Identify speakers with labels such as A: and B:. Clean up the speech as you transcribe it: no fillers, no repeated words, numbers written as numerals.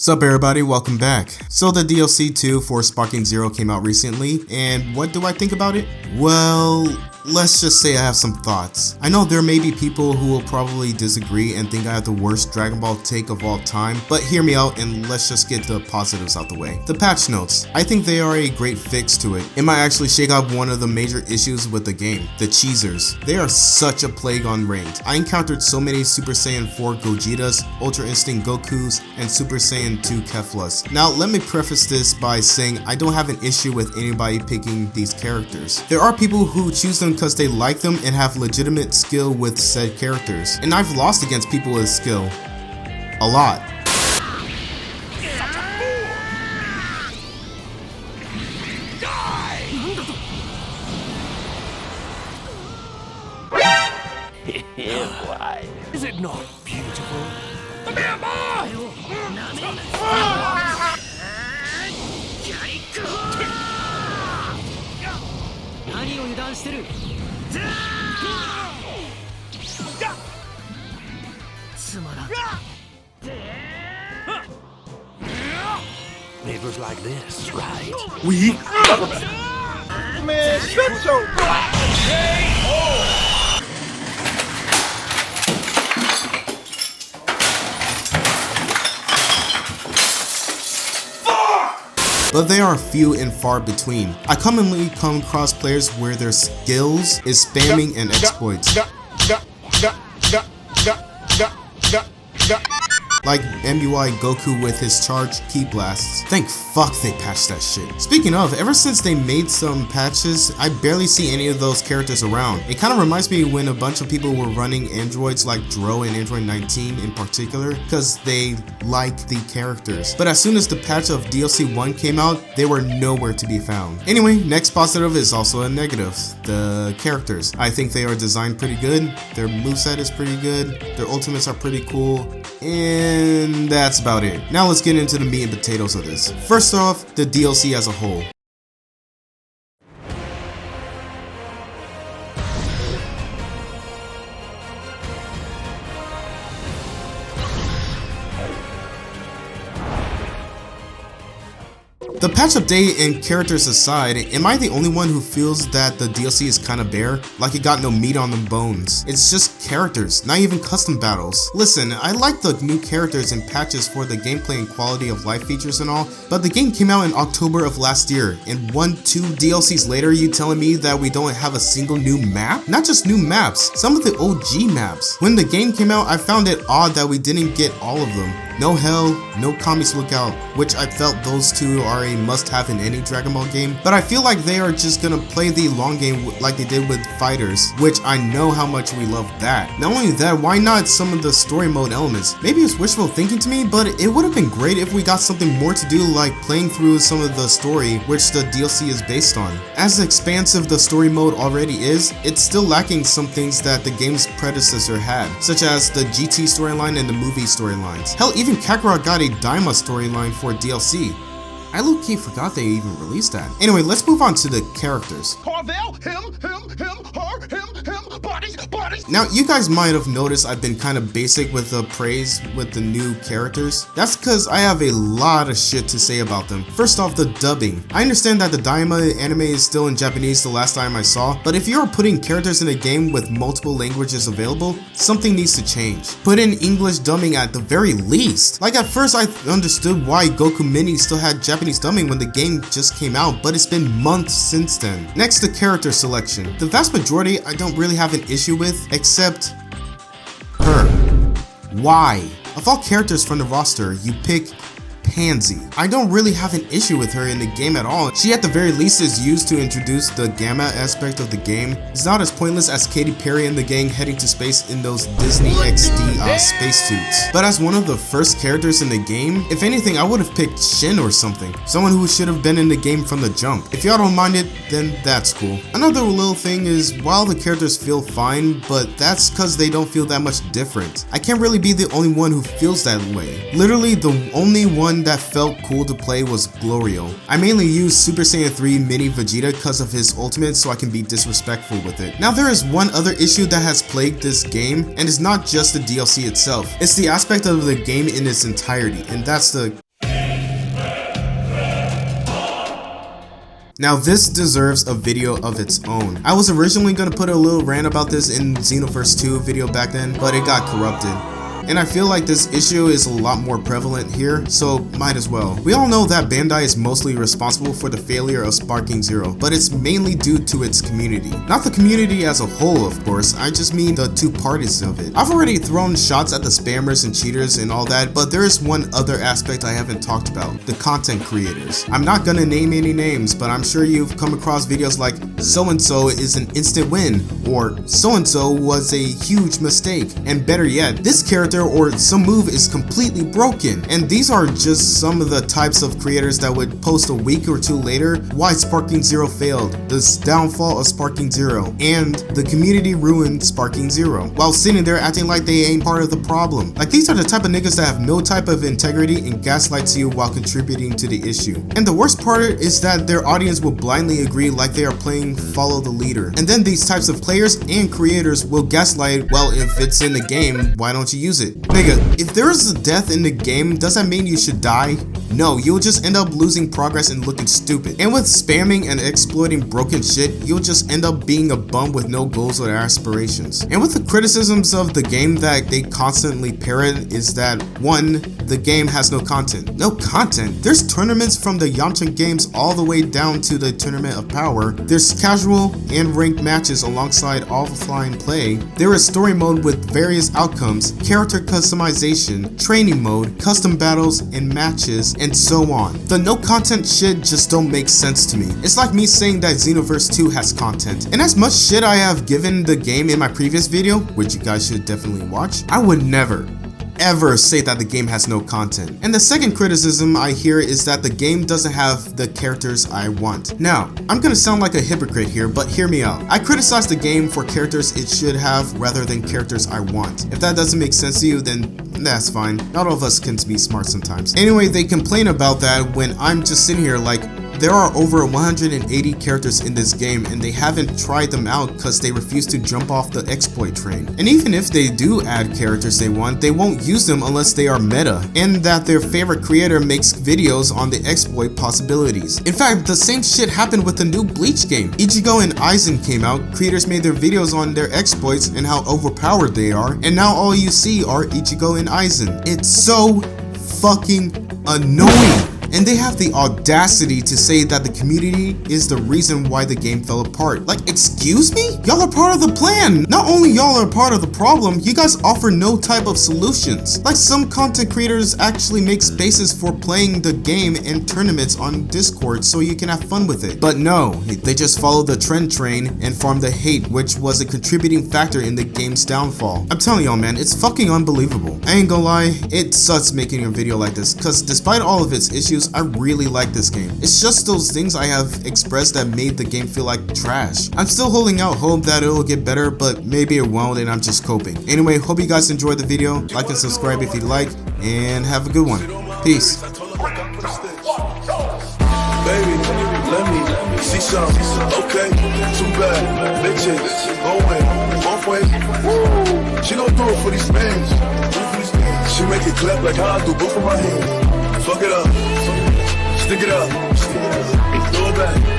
A: Sup everybody, welcome back. So the DLC 2 for Sparking Zero came out recently, and what do I think about it? Well, let's just say I have some thoughts. I know there may be people who will probably disagree and think I have the worst Dragon Ball take of all time, but hear me out and let's just get the positives out the way. The patch notes. I think they are a great fix to it. It might actually shake out one of the major issues with the game, the cheesers. They are such a plague on ranked. I encountered so many Super Saiyan 4 Gogetas, Ultra Instinct Gokus, and Super Saiyan 2 Keflas. Now let me preface this by saying I don't have an issue with anybody picking these characters. There are people who choose them because they like them and have legitimate skill with said characters. And I've lost against people with skill. A lot.
B: Why? Is it not beautiful? It was like this, right?
A: We
C: Man, shut your
A: but they are few and far between. I commonly come across players where their skills is spamming and exploits. Like MUI Goku with his charged ki blasts. Thank fuck they patched that shit. Speaking of, ever since they made some patches, I barely see any of those characters around. It kind of reminds me when a bunch of people were running androids like Dro and Android 19 in particular, because they like the characters. But as soon as the patch of DLC 1 came out, they were nowhere to be found. Anyway, next positive is also a negative. The characters. I think they are designed pretty good, their moveset is pretty good, their ultimates are pretty cool, and that's about it. Now let's get into the meat and potatoes of this. First off, the DLC as a whole. The patch update and characters aside, am I the only one who feels that the DLC is kinda bare? Like it got no meat on the bones. It's just characters, not even custom battles. Listen, I like the new characters and patches for the gameplay and quality of life features and all, but the game came out in October of last year, and 2 DLCs later you telling me that we don't have a single new map? Not just new maps, some of the OG maps. When the game came out, I found it odd that we didn't get all of them. No Hell, no Kami's Lookout, which I felt those two are a must-have in any Dragon Ball game, but I feel like they are just gonna play the long game like they did with Fighters, which I know how much we love that. Not only that, why not some of the story mode elements? Maybe it's wishful thinking to me, but it would have been great if we got something more to do like playing through some of the story which the DLC is based on. As expansive the story mode already is, it's still lacking some things that the game's predecessor had, such as the GT storyline and the movie storylines. Hell, even Kakarot got a Daima storyline for DLC. I low-key forgot they even released that. Anyway, let's move on to the characters.
C: Carvel, him, her, him, bodies.
A: Now, you guys might have noticed I've been kind of basic with the praise with the new characters. That's because I have a lot of shit to say about them. First off, the dubbing. I understand that the Daima anime is still in Japanese the last time I saw, but if you are putting characters in a game with multiple languages available, something needs to change. Put in English dubbing at the very least. Like at first I understood why Goku Mini still had Japanese dubbing when the game just came out, but it's been months since then. Next, the character selection. The vast majority I don't really have an issue with, except her. Why? Of all characters from the roster, you pick Pansy. I don't really have an issue with her in the game at all. She at the very least is used to introduce the gamma aspect of the game. It's not as pointless as Katy Perry and the gang heading to space in those Disney XD spacesuits. But as one of the first characters in the game, if anything I would have picked Shin or something. Someone who should have been in the game from the jump. If y'all don't mind it, then that's cool. Another little thing is, while the characters feel fine, but that's cause they don't feel that much different. I can't really be the only one who feels that way. Literally the only one that felt cool to play was Glorio. I mainly use Super Saiyan 3 Mini Vegeta because of his ultimate so I can be disrespectful with it. Now there is one other issue that has plagued this game, and it's not just the DLC itself. It's the aspect of the game in its entirety, and that's the Now this deserves a video of its own. I was originally gonna put a little rant about this in Xenoverse 2 video back then, but it got corrupted. And I feel like this issue is a lot more prevalent here, so might as well. We all know that Bandai is mostly responsible for the failure of Sparking Zero, but it's mainly due to its community. Not the community as a whole, of course, I just mean the two parties of it. I've already thrown shots at the spammers and cheaters and all that, but there is one other aspect I haven't talked about, the content creators. I'm not gonna name any names, but I'm sure you've come across videos like, so-and-so is an instant win, or so-and-so was a huge mistake, and better yet, this character or some move is completely broken. And these are just some of the types of creators that would post a week or two later why Sparking Zero failed, the downfall of Sparking Zero, and the community ruined Sparking Zero, while sitting there acting like they ain't part of the problem. Like, these are the type of niggas that have no type of integrity and gaslights you while contributing to the issue. And the worst part is that their audience will blindly agree like they are playing follow the leader. And then these types of players and creators will gaslight, well, if it's in the game, why don't you use it? Nigga, if there is a death in the game, does that mean you should die? No, you'll just end up losing progress and looking stupid. And with spamming and exploiting broken shit, you'll just end up being a bum with no goals or aspirations. And with the criticisms of the game that they constantly parrot is that, 1, the game has no content. No content? There's tournaments from the Yamcha games all the way down to the Tournament of Power. There's casual and ranked matches alongside offline play. There is story mode with various outcomes, character customization, training mode, custom battles and matches, and so on. The no content shit just don't make sense to me. It's like me saying that Xenoverse 2 has content. And as much shit I have given the game in my previous video, which you guys should definitely watch, I would never ever say that the game has no content. And the second criticism I hear is that the game doesn't have the characters I want. Now, I'm gonna sound like a hypocrite here, but hear me out. I criticize the game for characters it should have rather than characters I want. If that doesn't make sense to you, then that's fine. Not all of us can be smart sometimes. Anyway, they complain about that when I'm just sitting here like, there are over 180 characters in this game and they haven't tried them out because they refuse to jump off the exploit train. And even if they do add characters they want, they won't use them unless they are meta, and that their favorite creator makes videos on the exploit possibilities. In fact, the same shit happened with the new Bleach game. Ichigo and Aizen came out, creators made their videos on their exploits and how overpowered they are, and now all you see are Ichigo and Aizen. It's so fucking annoying. And they have the audacity to say that the community is the reason why the game fell apart. Like, excuse me? Y'all are part of the plan. Not only y'all are part of the problem, you guys offer no type of solutions. Like, some content creators actually make spaces for playing the game and tournaments on Discord so you can have fun with it. But no, they just follow the trend train and farm the hate, which was a contributing factor in the game's downfall. I'm telling y'all, man, it's fucking unbelievable. I ain't gonna lie, it sucks making a video like this, cause despite all of its issues, I really like this game. It's just those things I have expressed that made the game feel like trash. I'm still holding out hope that it'll get better, but maybe it won't and I'm just coping. Anyway, hope you guys enjoyed the video. Like and subscribe if you like, and have a good one. Peace.
D: Baby, let me see some. Okay, too bad. Bitches, going both ways. Woo. She gon' do it for these fans. She make it clap like how I do both of my hands. Fuck it up, stick it up, throw it back.